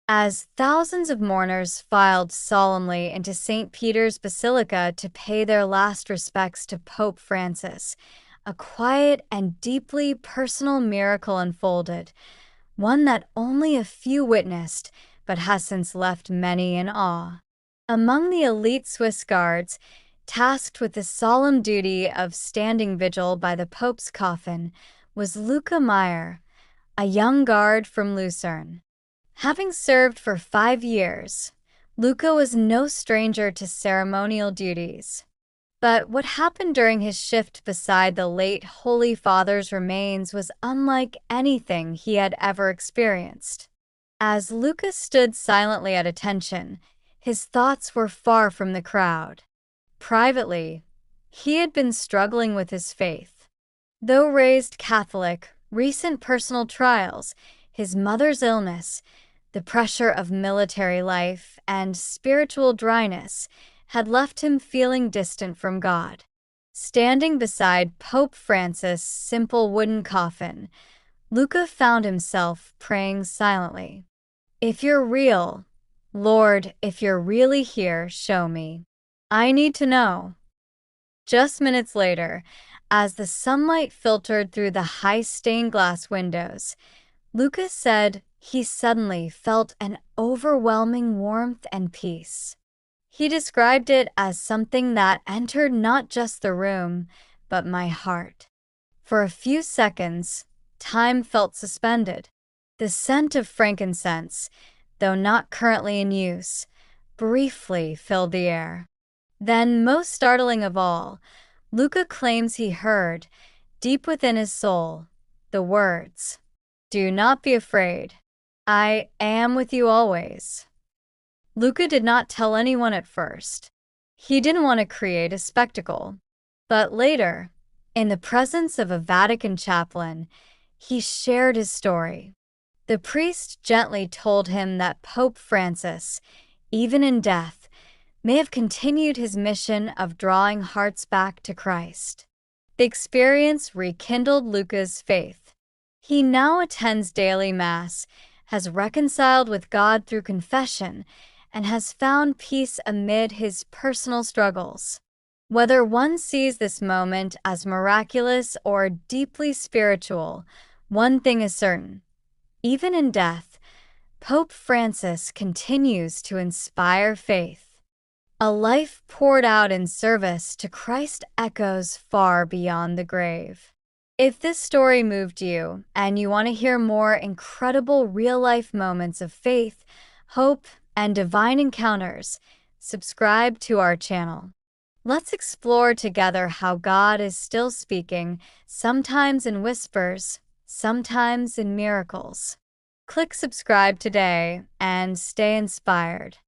As thousands of mourners filed solemnly into St. Peter's Basilica to pay their last respects to Pope Francis, a quiet and deeply personal miracle unfolded, one that only a few witnessed but has since left many in awe. Among the elite Swiss guards, tasked with the solemn duty of standing vigil by the Pope's coffin, was Luca Meier, a young guard from Lucerne. Having served for 5 years, Luca was no stranger to ceremonial duties. But what happened during his shift beside the late Holy Father's remains was unlike anything he had ever experienced. As Luca stood silently at attention, his thoughts were far from the crowd. Privately, he had been struggling with his faith. Though raised Catholic, recent personal trials, his mother's illness, the pressure of military life, and spiritual dryness had left him feeling distant from God. Standing beside Pope Francis' simple wooden coffin, Luca found himself praying silently. "If you're real, Lord, if you're really here, show me. I need to know." Just minutes later, as the sunlight filtered through the high stained glass windows, Luca said he suddenly felt an overwhelming warmth and peace. He described it as something that entered not just the room, but my heart. For a few seconds, time felt suspended. The scent of frankincense, though not currently in use, briefly filled the air. Then, most startling of all, Luca claims he heard, deep within his soul, the words, "Do not be afraid. I am with you always." Luca did not tell anyone at first. He didn't want to create a spectacle. But later, in the presence of a Vatican chaplain, he shared his story. The priest gently told him that Pope Francis, even in death, may have continued his mission of drawing hearts back to Christ. The experience rekindled Luca's faith. He now attends daily Mass, has reconciled with God through confession, and has found peace amid his personal struggles. Whether one sees this moment as miraculous or deeply spiritual, one thing is certain. Even in death, Pope Francis continues to inspire faith. A life poured out in service to Christ echoes far beyond the grave. If this story moved you and you want to hear more incredible real-life moments of faith, hope, and divine encounters, subscribe to our channel. Let's explore together how God is still speaking, sometimes in whispers, sometimes in miracles. Click subscribe today and stay inspired.